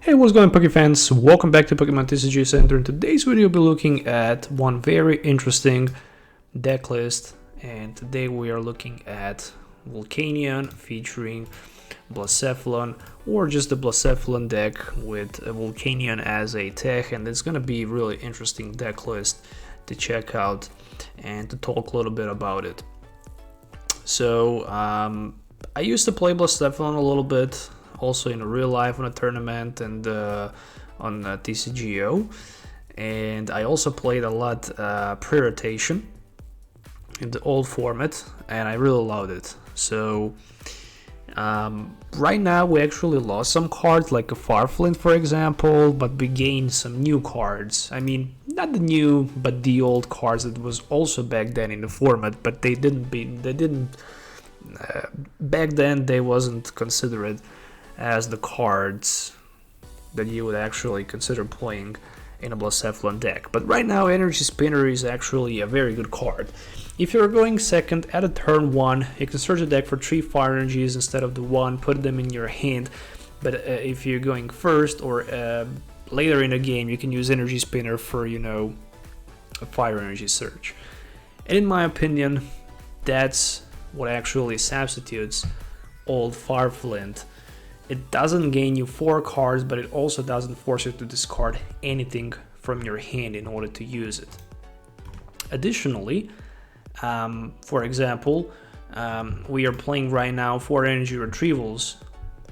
Hey, what's going on, Poke fans? Welcome back to Pokemon TCG Center. In today's video, we'll be looking at one very interesting deck list, and today we are looking at Volcanion featuring Blacephalon, or just the Blacephalon deck with Volcanion as a tech, and it's gonna be a really interesting deck list to check out and to talk a little bit about it. So, I used to play Blacephalon a little bit, also in real life on a tournament and on TCGO, and I also played a lot pre-rotation in the old format, and I really loved it. So right now we actually lost some cards, like a Farflint for example, but we gained some new cards. I mean, not the new, but the old cards that was also back then in the format, but they didn't back then they wasn't considered as the cards that you would actually consider playing in a Blacephalon deck. But right now, Energy Spinner is actually a very good card. If you're going second at a turn 1, you can search the deck for 3 fire energies instead of the 1, put them in your hand. But if you're going first or later in the game, you can use Energy Spinner for, a fire energy search. And in my opinion, that's what actually substitutes old Farflint. It doesn't gain you 4 cards, but it also doesn't force you to discard anything from your hand in order to use it. Additionally, for example, we are playing right now 4 energy retrievals,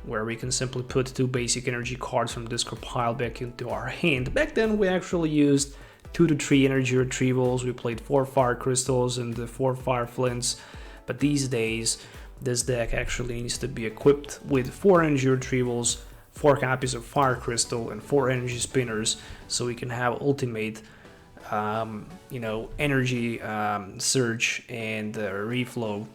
where we can simply put 2 basic energy cards from discard pile back into our hand. Back then we actually used 2 to 3 energy retrievals. We played 4 fire crystals and the 4 fire flints, but these days this deck actually needs to be equipped with 4 energy retrievals, 4 copies of Fire Crystal, and 4 energy spinners, so we can have ultimate, energy surge and reflow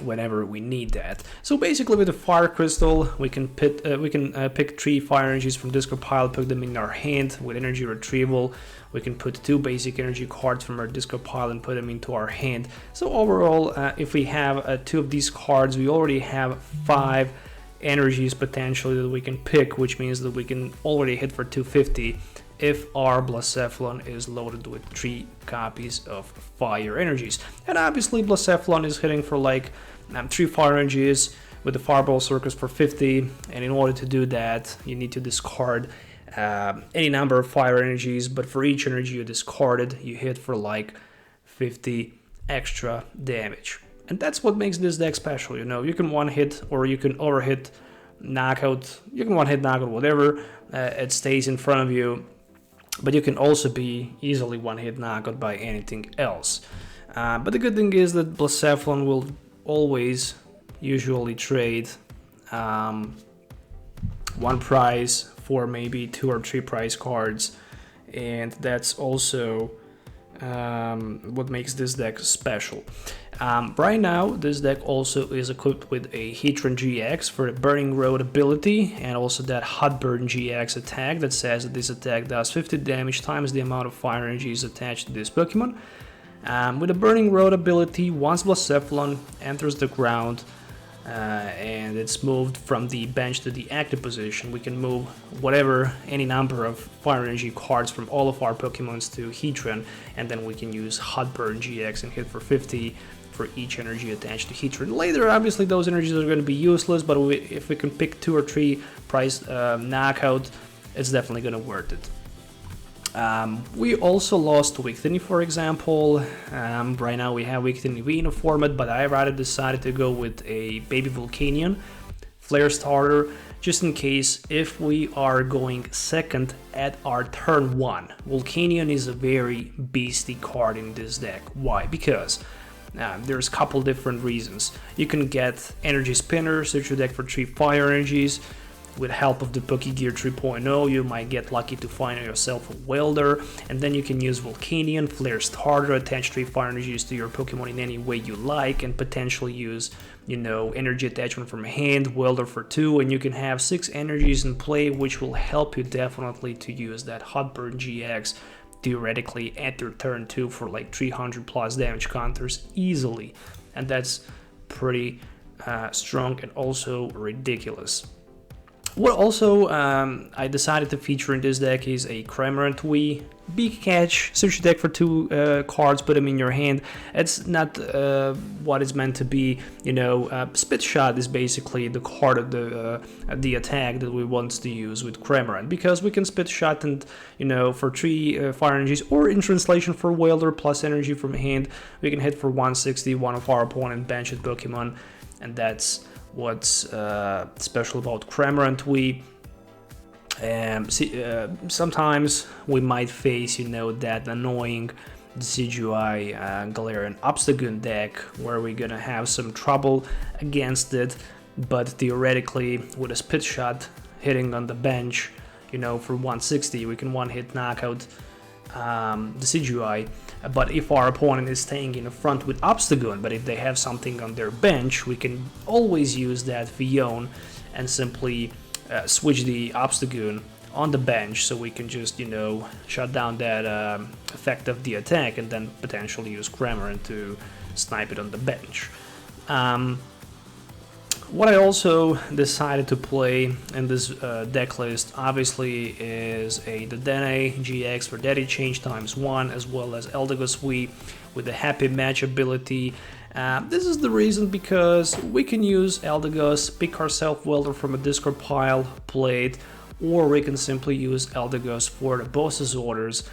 whenever we need that. So basically, with the Fire Crystal, we can pick 3 fire energies from discard pile, put them in our hand. With energy retrieval, we can put 2 basic energy cards from our discard pile and put them into our hand. So overall, if we have 2 of these cards, we already have 5 energies potentially that we can pick, which means that we can already hit for 250 if our Blacephalon is loaded with 3 copies of fire energies. And obviously Blacephalon is hitting for like 3 fire energies with the Fireball Circus for 50, and in order to do that you need to discard any number of fire energies, but for each energy you discarded you hit for like 50 extra damage. And that's what makes this deck special. You can one hit, or you can overhit, knockout, you can one hit, knockout, whatever, it stays in front of you. But you can also be easily one-hit knockout by anything else. But the good thing is that Blacephalon will always usually trade 1 prize for maybe 2 or 3 prize cards, and that's also what makes this deck special. Right now, this deck also is equipped with a Heatran GX for the Burning Road ability, and also that Hot Burn GX attack that says that this attack does 50 damage times the amount of fire energies attached to this Pokemon. With the Burning Road ability, once Blacephalon enters the ground and it's moved from the bench to the active position, we can move any number of fire energy cards from all of our Pokemons to Heatran, and then we can use Hot Burn GX and hit for 50 for each energy attached to Heatran. Later, obviously, those energies are going to be useless, but if we can pick 2 or 3 prize knockout, it's definitely going to worth it. We also lost Victini, for example. Right now we have Victini V in a format, but I rather decided to go with a Baby Volcanion Flare Starter, just in case if we are going second at our turn 1. Volcanion is a very beastly card in this deck. Why? Because there's a couple different reasons. You can get Energy Spinner, search your deck for 3 fire energies. With help of the Pokegear 3.0, you might get lucky to find yourself a Welder, and then you can use Volcanion, Flare Starter, attach 3 fire energies to your Pokemon in any way you like, and potentially use, energy attachment from hand, Welder for 2, and you can have 6 energies in play, which will help you definitely to use that Hot Burn GX theoretically at your turn 2 for like 300 plus damage counters easily, and that's pretty strong and also ridiculous. What also I decided to feature in this deck is a Cramorant Wii. Big catch, search your deck for 2 cards, put them in your hand. It's not what it's meant to be, you know. Spit Shot is basically the card of the attack that we want to use with Cramorant, because we can Spit Shot and, you know, for 3 fire energies, or in translation for Welder plus energy from hand, we can hit for 160, one of our opponent bench Pokemon, and that's what's special about Cramorant Wii. Sometimes we might face, you know, that annoying Decidueye Galarian Obstagoon deck where we're gonna have some trouble against it, but theoretically with a Spit Shot hitting on the bench, you know, for 160, we can one-hit knockout Decidueye. But if our opponent is staying in the front with Obstagoon, but if they have something on their bench, we can always use that Fion and simply switch the Obstagoon on the bench, so we can just, you know, shut down that effect of the attack and then potentially use Cramorant to snipe it on the bench. What I also decided to play in this deck list obviously is the Dedenne GX for Daddy Change ×1, as well as Eldegoss Wii with the Happy Match ability. This is the reason because we can use Eldegoss, pick ourselves Welder from a discard pile, play it, or we can simply use Eldegoss for the boss's orders.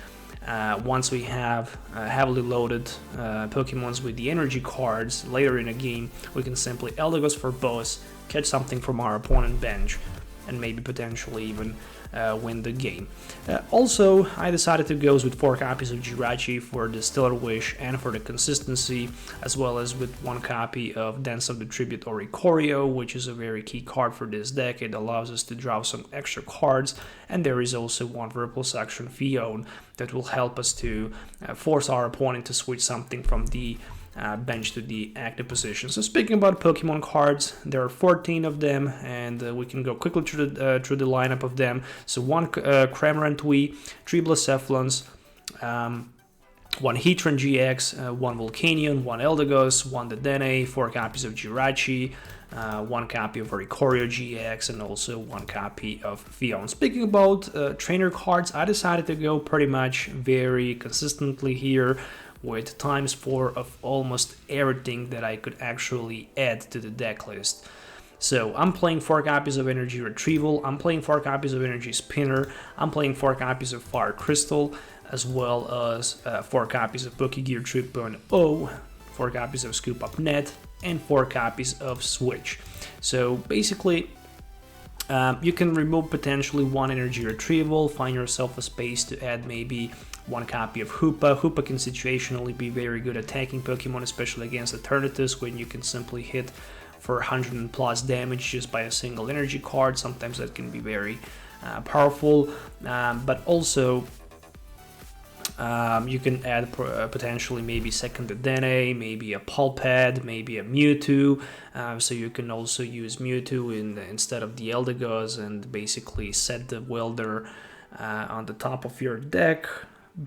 Once we have heavily loaded Pokemons with the energy cards later in a game, we can simply Eldegoss for boss, catch something from our opponent bench, and maybe potentially even win the game. Also, I decided to go with 4 copies of Jirachi for the Stellar Wish and for the consistency, as well as with 1 copy of Dance of the Tribute Oricorio, which is a very key card for this deck. It allows us to draw some extra cards, and there is also 1 Repulse Action Fion that will help us to force our opponent to switch something from the bench to the active position. So speaking about Pokemon cards, there are 14 of them, and we can go quickly through the lineup of them. So 1 Cramorant Wii, 3 Blacephalons, 1 Heatran GX, 1 Volcanion, 1 Eldegoss, 1 Dedenne, 4 copies of Jirachi, 1 copy of Oricorio GX, and also 1 copy of Fion. Speaking about trainer cards, I decided to go pretty much very consistently here with ×4 of almost everything that I could actually add to the deck list. So I'm playing 4 copies of Energy Retrieval, I'm playing 4 copies of Energy Spinner, I'm playing 4 copies of Fire Crystal, as well as 4 copies of Pokegear 3.0, 4 copies of Scoop Up Net, and 4 copies of Switch. So basically, you can remove potentially 1 Energy Retrieval, find yourself a space to add maybe 1 copy of Hoopa. Hoopa can situationally be very good attacking Pokemon, especially against Eternatus, when you can simply hit for 100+ damage just by a single energy card. Sometimes that can be very powerful, but also you can add potentially maybe second Dedenne, maybe a Pulpad, maybe a Mewtwo, so you can also use Mewtwo instead of the Eldegoss and basically set the Welder on the top of your deck.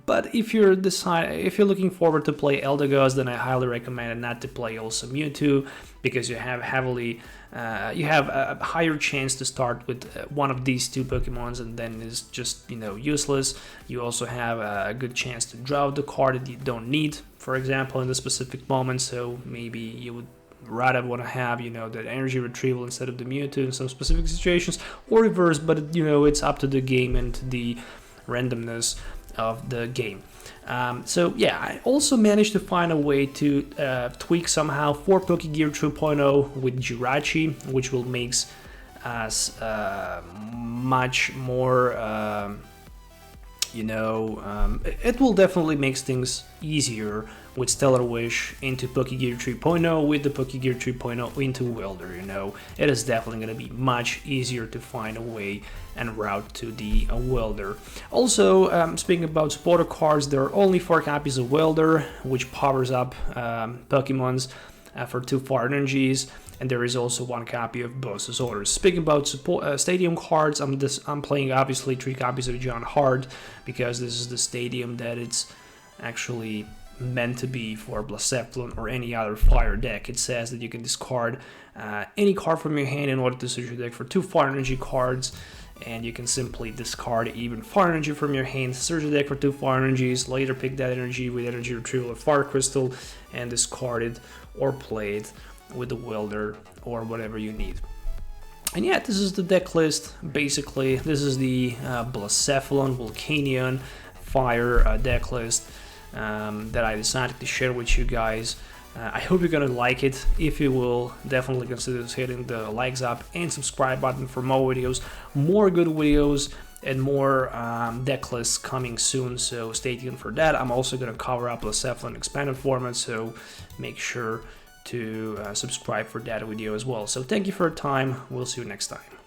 But if you're looking forward to play Eldegoss, then I highly recommend not to play also Mewtwo, because you have a higher chance to start with one of these 2 Pokemons and then is just, you know, useless. You also have a good chance to draw the card that you don't need, for example, in the specific moment. So maybe you would rather want to have, you know, that Energy Retrieval instead of the Mewtwo in some specific situations, or reverse. But you know, it's up to the game and the randomness of the game. So yeah, I also managed to find a way to tweak somehow 4 Pokegear 2.0 with Jirachi, which will make us much more, it will definitely make things easier with Stellar Wish into Pokegear 3.0, with the Pokegear 3.0 into Welder, you know. It is definitely going to be much easier to find a way and route to the Welder. Also, speaking about supporter cards, there are only 4 copies of Welder, which powers up Pokemons for 2 fire energies, and there is also 1 copy of Boss's Orders. Speaking about stadium cards, I'm playing obviously 3 copies of John Hart, because this is the stadium that it's actually meant to be for Blacephalon or any other fire deck. It says that you can discard any card from your hand in order to search your deck for 2 fire energy cards, and you can simply discard even fire energy from your hand, search the deck for 2 fire energies, later pick that energy with energy retrieval or fire crystal, and discard it or play it with the welder or whatever you need. And yeah, this is the deck list. Basically, this is the Blacephalon Volcanion fire deck list that I decided to share with you guys. I hope you're gonna like it. If you will, definitely consider hitting the likes up and subscribe button for more videos, more good videos, and more deck lists coming soon, so stay tuned for that. I'm also gonna cover up Blacephalon expanded format, so make sure to subscribe for that video as well. So thank you for your time. We'll see you next time.